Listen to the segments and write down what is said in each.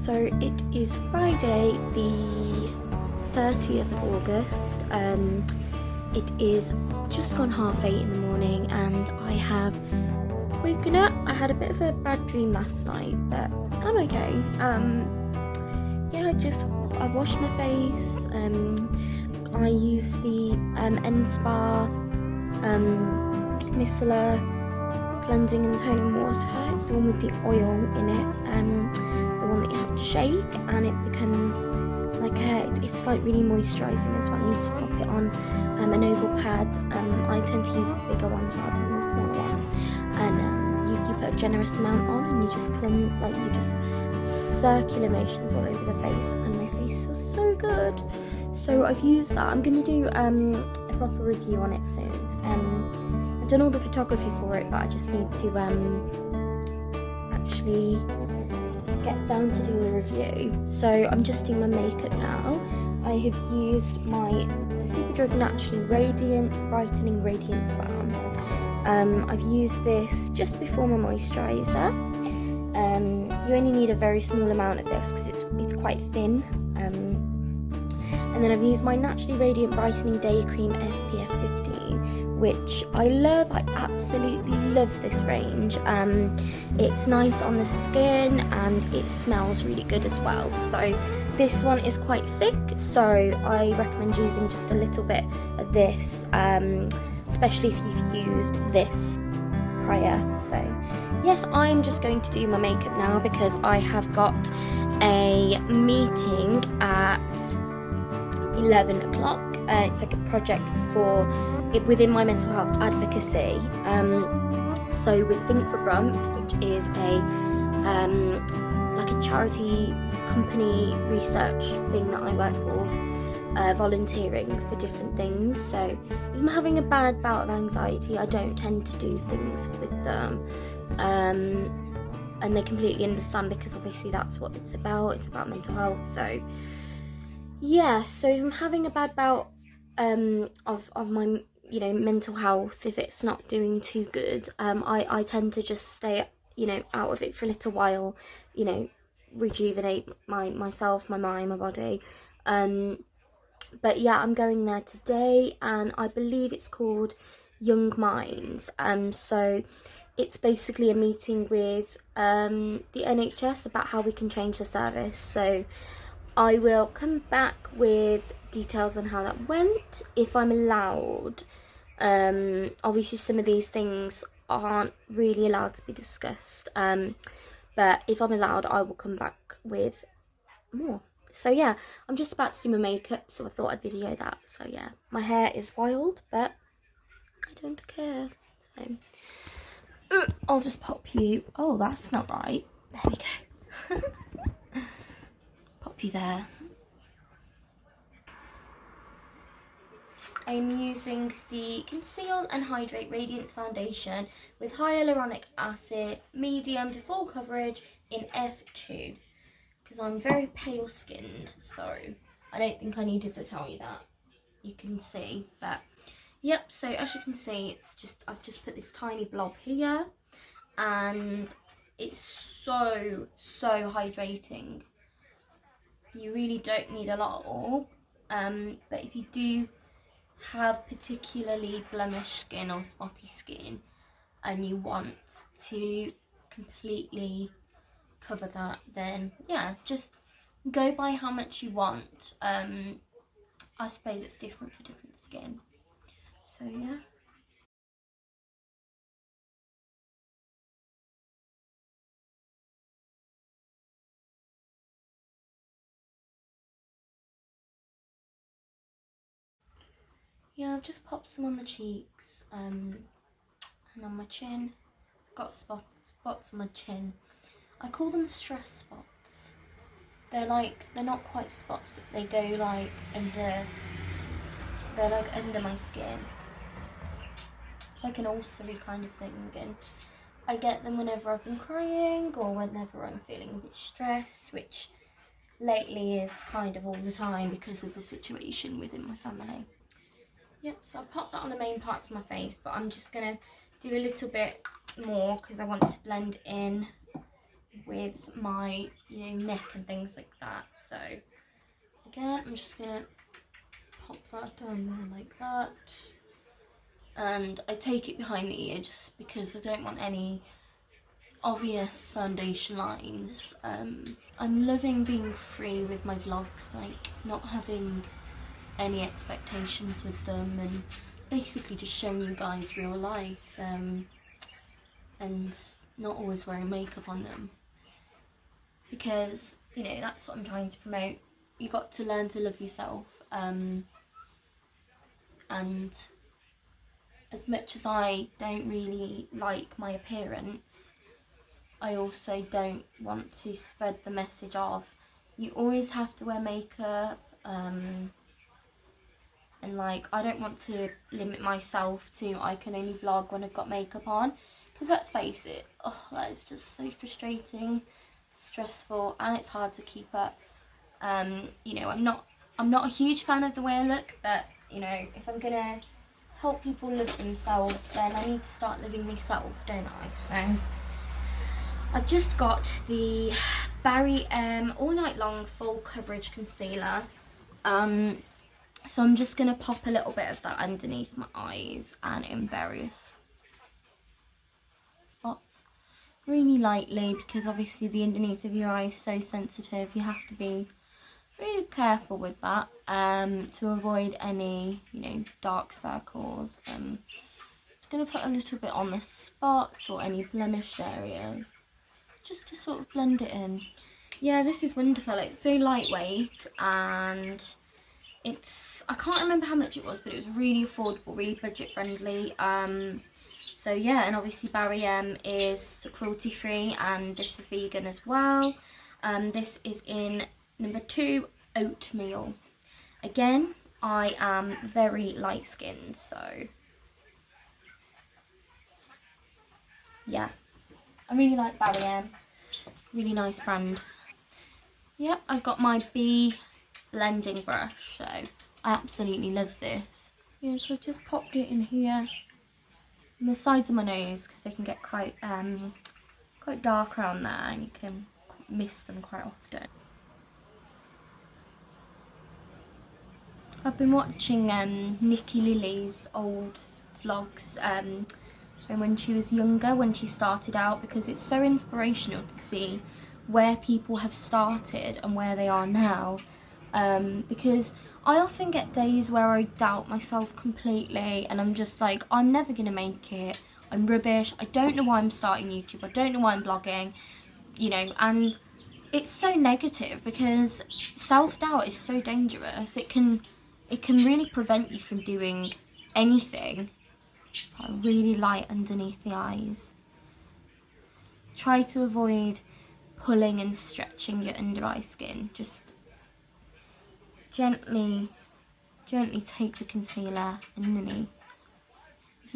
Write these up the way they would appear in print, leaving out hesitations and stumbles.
So it is Friday the 30th of August. It is just gone 7:30 in the morning and I have woken up. I had a bit of a bad dream last night, but I'm okay. Yeah, I washed my face. I used the nspa micellar cleansing and toning water. It's the one with the oil in it, the one that you have to shake, and it becomes like it's like really moisturising as well. You just pop it on an oval pad. I tend to use the bigger ones rather than the smaller ones, and you put a generous amount on, and you just circular motions all over the face, and my face feels so good. So I've used that. I'm going to do a proper review on it soon. I've done all the photography for it, but I just need to actually get down to do the review. So I'm just doing my makeup now. I have used my Superdrug Naturally Radiant Brightening Radiance Balm. I've used this just before my moisturiser. You only need a very small amount of this because it's quite thin. And then I've used my Naturally Radiant Brightening Day Cream SPF 15, which I love. I absolutely love this range. It's nice on the skin and it smells really good as well. So this one is quite thick, so I recommend using just a little bit of this, especially if you've used this prior. So yes, I'm just going to do my makeup now because I have got a meeting at 11 o'clock. It's like a project for it within my mental health advocacy. So with Think for Rump, which is a like a charity company research thing that I work for, volunteering for different things. So if I'm having a bad bout of anxiety, I don't tend to do things with them, and they completely understand because obviously that's what it's about. It's about mental health. So yeah, so if I'm having a bad bout of my mental health, if it's not doing too good, I tend to just stay out of it for a little while, rejuvenate myself, my mind, my body. But yeah, I'm going there today, and I believe it's called Young Minds. So it's basically a meeting with the NHS about how we can change the service. So I will come back with details on how that went, if I'm allowed. Obviously some of these things aren't really allowed to be discussed, but if I'm allowed, I will come back with more. So yeah, I'm just about to do my makeup, so I thought I'd video that. So yeah, my hair is wild, but I don't care. So I'll just pop you. Oh, that's not right. There we go. Pop you there. I'm using the Conceal and Hydrate Radiance Foundation with hyaluronic acid, medium to full coverage in F2. Because I'm very pale skinned, so I don't think I needed to tell you that. You can see, but yep, so as you can see, I've just put this tiny blob here, and it's so hydrating. You really don't need a lot at all, but if you do have particularly blemished skin or spotty skin and you want to completely cover that, then yeah, just go by how much you want. I suppose it's different for different skin, so yeah. Yeah, I've just popped some on the cheeks, and on my chin. I've got spots on my chin. I call them stress spots. They're not quite spots, but they go like under. They're like under my skin, like an ulcery kind of thing. And I get them whenever I've been crying or whenever I'm feeling a bit stressed, which lately is kind of all the time because of the situation within my family. Yep, so I've popped that on the main parts of my face, but I'm just going to do a little bit more because I want to blend in with my, neck and things like that. So again, I'm just gonna pop that down there like that, and I take it behind the ear just because I don't want any obvious foundation lines. I'm loving being free with my vlogs, like not having any expectations with them, and basically just showing you guys real life, and not always wearing makeup on them, because that's what I'm trying to promote. You got to learn to love yourself, and as much as I don't really like my appearance, I also don't want to spread the message of you always have to wear makeup, and like I don't want to limit myself to I can only vlog when I've got makeup on, because let's face it, that is just so frustrating, stressful, and it's hard to keep up. I'm not a huge fan of the way I look, but if I'm gonna help people live themselves, then I need to start living myself, don't I? So I've just got the Barry M All Night Long Full Coverage Concealer. So I'm just going to pop a little bit of that underneath my eyes and in various spots. Really lightly, because obviously the underneath of your eye is so sensitive. You have to be really careful with that, to avoid any, dark circles. Just going to put a little bit on the spots or any blemished areas, just to sort of blend it in. Yeah, this is wonderful. It's so lightweight, and I can't remember how much it was, but it was really affordable, really budget friendly. So yeah, and obviously Barry M is the cruelty free, and this is vegan as well. This is in No.2 Oatmeal. Again, I am very light skinned, so yeah, I really like Barry M. Really nice brand. Yep, I've got my B blending brush, so I absolutely love this. Yeah, so I've just popped it in here on the sides of my nose, because they can get quite dark around there, and you can miss them quite often. I've been watching Nikki Lilly's old vlogs from when she was younger, when she started out, because it's so inspirational to see where people have started and where they are now. Because I often get days where I doubt myself completely, and I'm just like, I'm never gonna make it, I'm rubbish, I don't know why I'm starting YouTube, I don't know why I'm blogging, and it's so negative, because self-doubt is so dangerous. It can really prevent you from doing anything. Really light underneath the eyes. Try to avoid pulling and stretching your under eye skin. Just gently take the concealer underneath. It's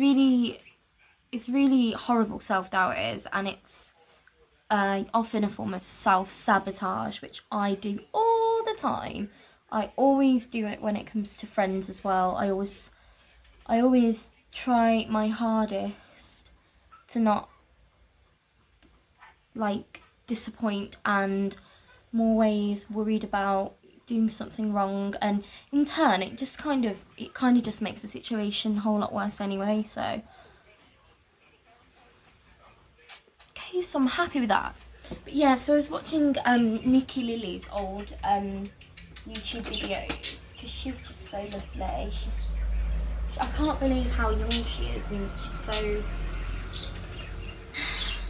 really horrible, self-doubt is, and it's often a form of self-sabotage, which I do all the time. I always do it when it comes to friends as well. I always try my hardest to not disappoint, and more ways worried about doing something wrong, and in turn it kind of just makes the situation a whole lot worse anyway. So okay, so I'm happy with that. But yeah, so I was watching Nikki Lilly's old YouTube videos, because she's just so lovely. I can't believe how young she is, and she's so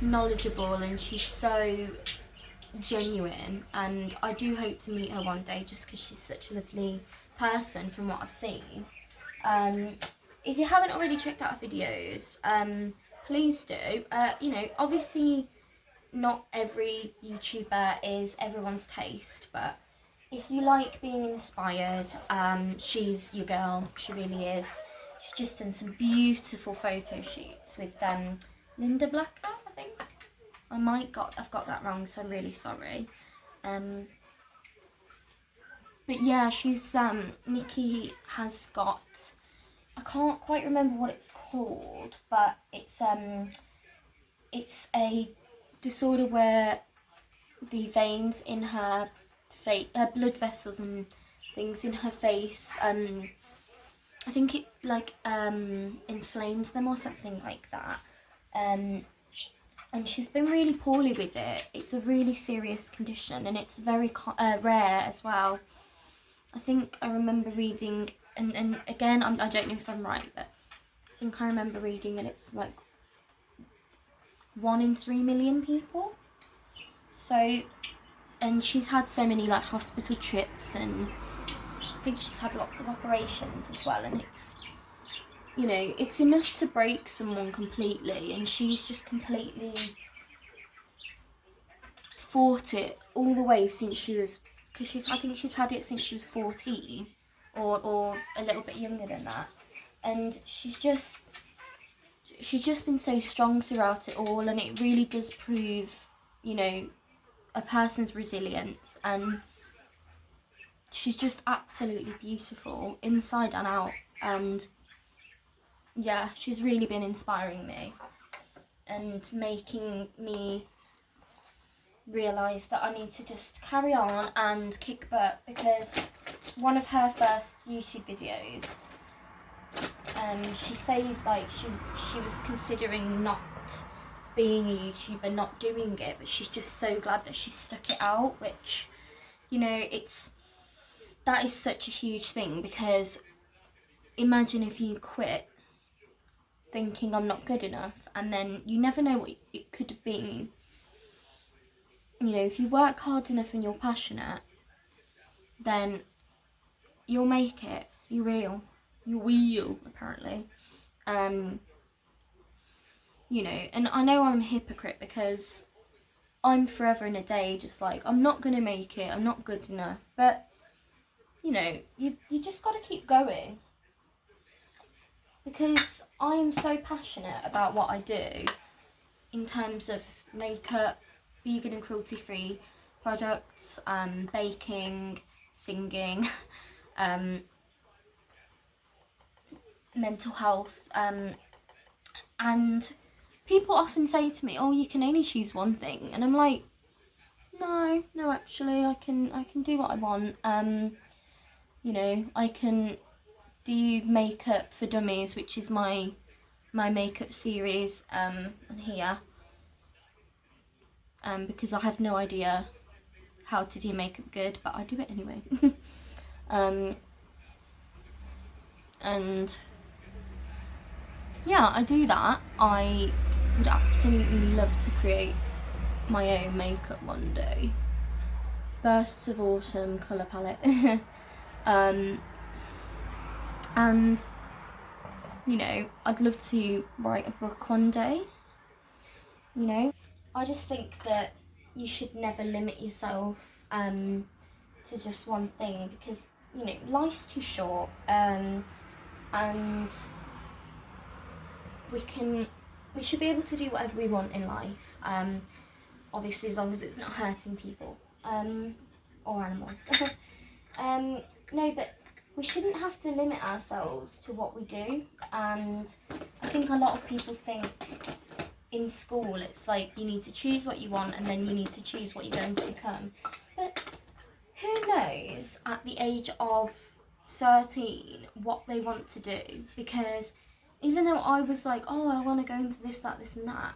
knowledgeable, and she's so genuine, and I do hope to meet her one day, just because she's such a lovely person from what I've seen. If you haven't already checked out her videos, please do. Obviously not every YouTuber is everyone's taste, but if you like being inspired, she's your girl. She really is. She's just done some beautiful photo shoots with Linda Blacker, I think. I've got that wrong, so I'm really sorry. But yeah, Nikki has got, I can't quite remember what it's called, but it's a disorder where the veins in her face, blood vessels and things in her face. I think it like inflames them or something like that. And she's been really poorly with it. It's a really serious condition, and it's very rare as well. I think I remember reading, and again, I don't know if I'm right, but I think I remember reading that it's like 1 in 3 million people. So, and she's had so many like hospital trips, and I think she's had lots of operations as well, and it's, you know, it's enough to break someone completely, and she's just completely fought it all the way since she was, because I think she's had it since she was 14 or a little bit younger than that, and she's just been so strong throughout it all, and it really does prove, you know, a person's resilience, and she's just absolutely beautiful inside and out. And yeah, she's really been inspiring me and making me realise that I need to just carry on and kick butt, because one of her first YouTube videos, she says like she was considering not being a YouTuber, not doing it, but she's just so glad that she stuck it out, which, you know, that is such a huge thing, because imagine if you quit thinking I'm not good enough, and then you never know what it could have been. You know, if you work hard enough and you're passionate, then you'll make it. You will, apparently. You know, and I know I'm a hypocrite, because I'm forever and a day just like, I'm not gonna make it, I'm not good enough, but you know, you just gotta keep going, because I am so passionate about what I do in terms of makeup, vegan and cruelty-free products, baking, singing, mental health, and people often say to me, oh, you can only choose one thing, and I'm like, no, actually, I can do what I want. You know, I can do makeup for dummies, which is my makeup series on here, because I have no idea how to do makeup good, but I do it anyway. And yeah, I do that. I would absolutely love to create my own makeup one day. Bursts of Autumn colour palette. And you know, I'd love to write a book one day. You know, I just think that you should never limit yourself to just one thing, because, you know, life's too short, and we should be able to do whatever we want in life, obviously as long as it's not hurting people or animals. No, but we shouldn't have to limit ourselves to what we do. And I think a lot of people think in school it's like you need to choose what you want, and then you need to choose what you're going to become. But who knows at the age of 13 what they want to do? Because even though I was like, oh, I want to go into this, that, this and that,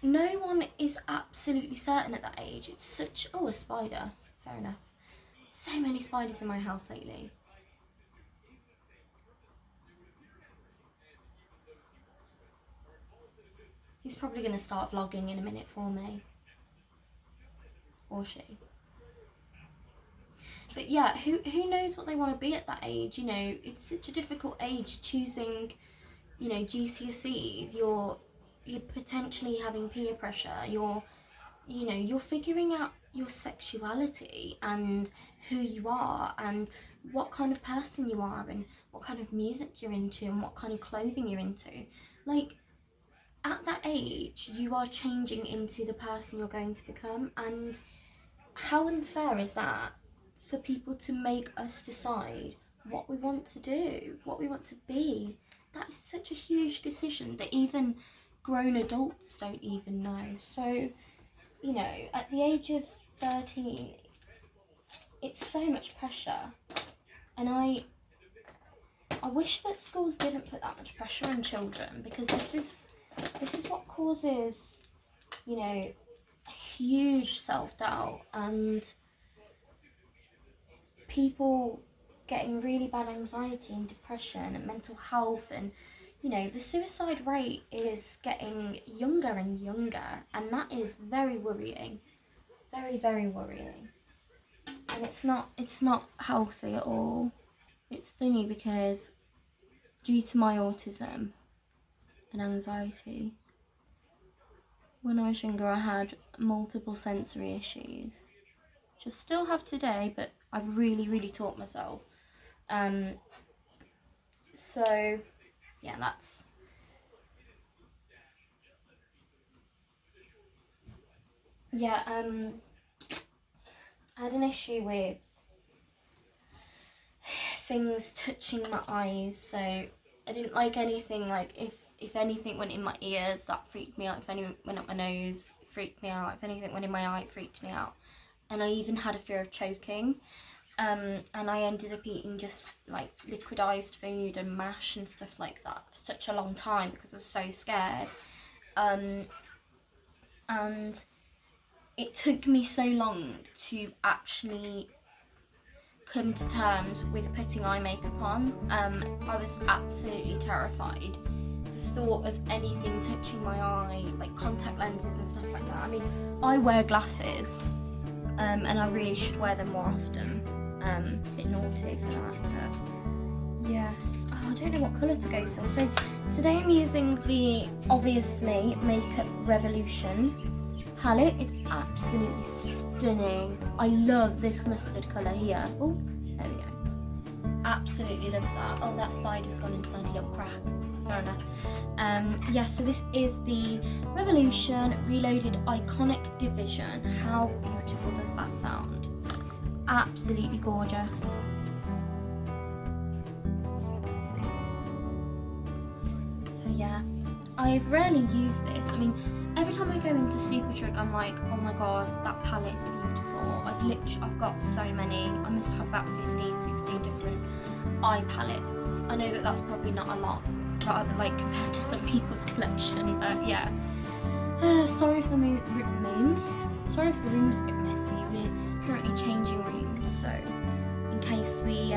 no one is absolutely certain at that age. It's such, oh, a spider, fair enough. So many spiders in my house lately. He's probably going to start vlogging in a minute for me. Or she. But yeah, who knows what they want to be at that age? You know, it's such a difficult age, choosing, you know, GCSEs. You're potentially having peer pressure. You're figuring out your sexuality and who you are and what kind of person you are and what kind of music you're into and what kind of clothing you're into. Like, at that age, you are changing into the person you're going to become, and how unfair is that for people to make us decide what we want to do, what we want to be? That is such a huge decision that even grown adults don't even know. So you know, at the age of 13, it's so much pressure, and I wish that schools didn't put that much pressure on children, because this is what causes, you know, huge self-doubt and people getting really bad anxiety and depression and mental health, and you know, the suicide rate is getting younger and younger, and that is very worrying, very, very worrying. And it's not healthy at all. It's funny because due to my autism and anxiety, when I was younger I had multiple sensory issues, which I still have today, but I've really taught myself. So yeah, that's I had an issue with things touching my eyes, so I didn't like anything, like if anything went in my ears, that freaked me out. If anything went up my nose, it freaked me out. If anything went in my eye, it freaked me out. And I even had a fear of choking, and I ended up eating just like liquidized food and mash and stuff like that for such a long time because I was so scared. And it took me so long to actually come to terms with putting eye makeup on. I was absolutely terrified. The thought of anything touching my eye, like contact lenses and stuff like that. I mean, I wear glasses, and I really should wear them more often. A bit naughty for that, but yes. Oh, I don't know what colour to go for. So today I'm using the, obviously, Makeup Revolution palette. It's absolutely stunning. I love this mustard colour here. Oh, there we go. Absolutely love that. Oh, that spider's gone inside a little crack. Fair enough. Yeah, so this is the Revolution Reloaded Iconic Division. How beautiful does that sound? Absolutely gorgeous. So yeah, I've rarely used this. I mean, every time I go into superdrug, I'm like, oh my god, that palette is beautiful. I've got so many. I must have about 15, 16 different eye palettes. I know that that's probably not a lot, rather like compared to some people's collection, but yeah. Sorry if the moons. Sorry if the room's a bit messy. We're currently changing rooms, so in case we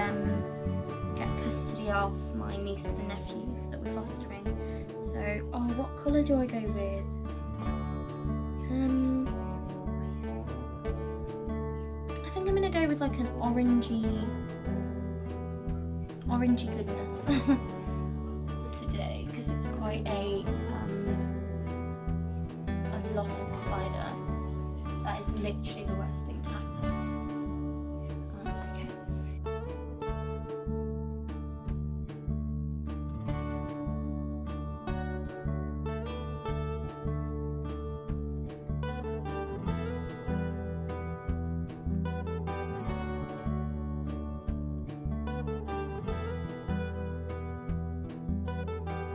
get custody of my nieces and nephews that we're fostering. So, oh, what colour do I go with? I think I'm gonna go with like an orangey goodness for today, because it's quite a I've lost the spider. That is literally the worst thing to happen. Oh, that's okay.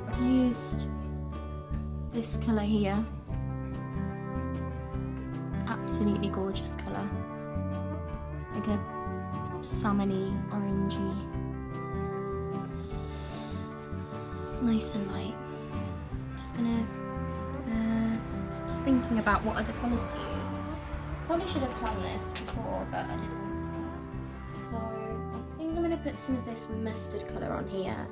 I've used this colour here. Absolutely gorgeous colour, like a salmony, orangey, nice and light. Just gonna, just thinking about what other colours to use. Probably should have planned this before, but I didn't. So I think I'm gonna put some of this mustard colour on here.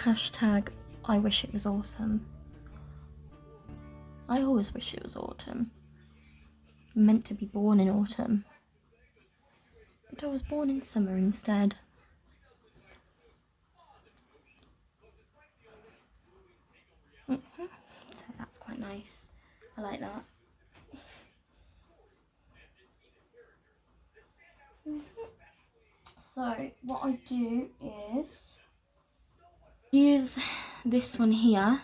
Hashtag I wish it was autumn. I always wish it was autumn. I'm meant to be born in autumn, but I was born in summer instead. So that's quite nice. I like that. So what I do is use this one here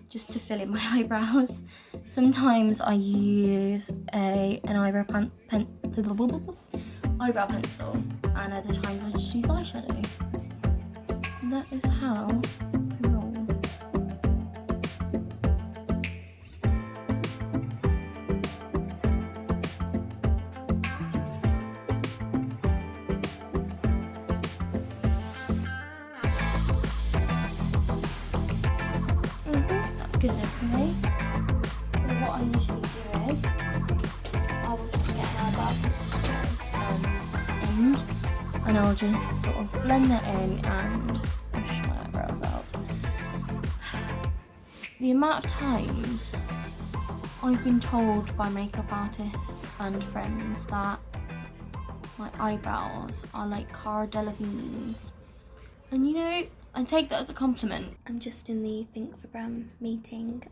just to fill in my eyebrows. Sometimes I use an eyebrow pencil, and other times I just use eyeshadow. And that is how I roll. That's good enough for me. So what I usually do is I will just get my end and I'll just sort of blend that in and brush my eyebrows out. The amount of times I've been told by makeup artists and friends that my eyebrows are like Cara Delevingne's, and you know, I take that as a compliment. I'm just in the Think for Brown meeting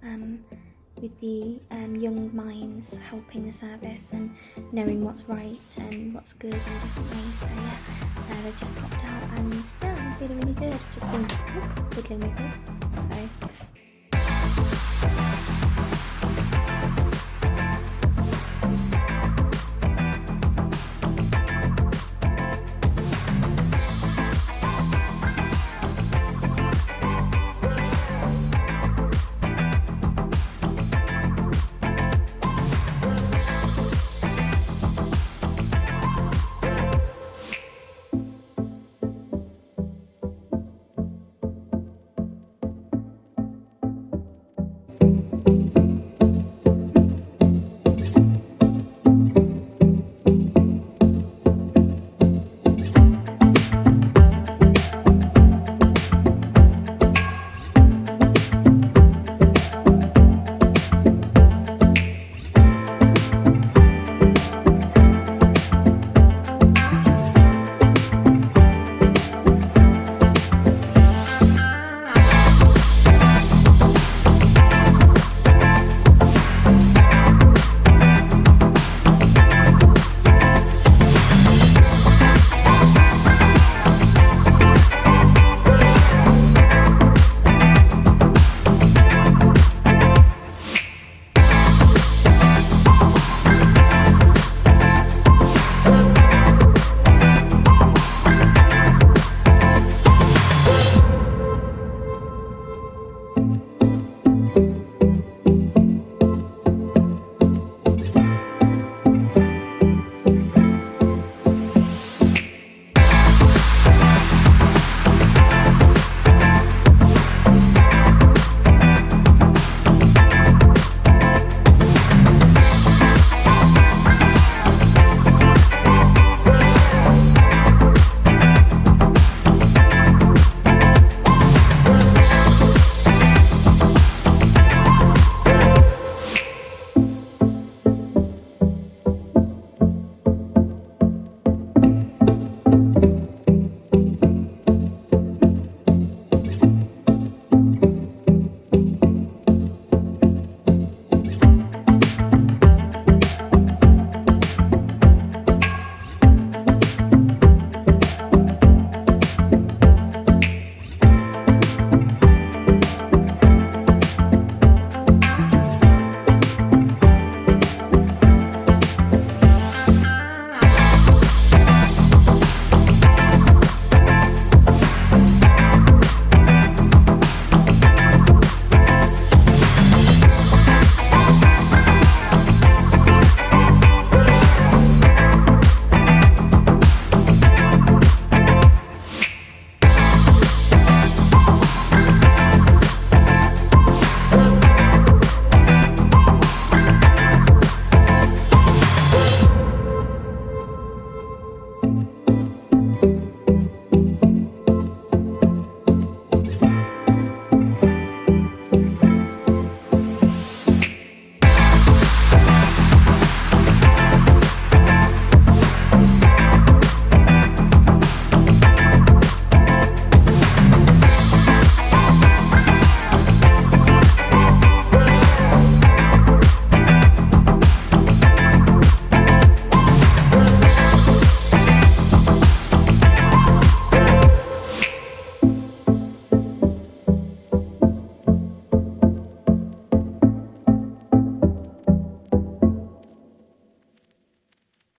with the young minds helping the service and knowing what's right and what's good in different ways. So yeah, they've just popped out and yeah, I'm feeling really good. I've just been fiddling with this. So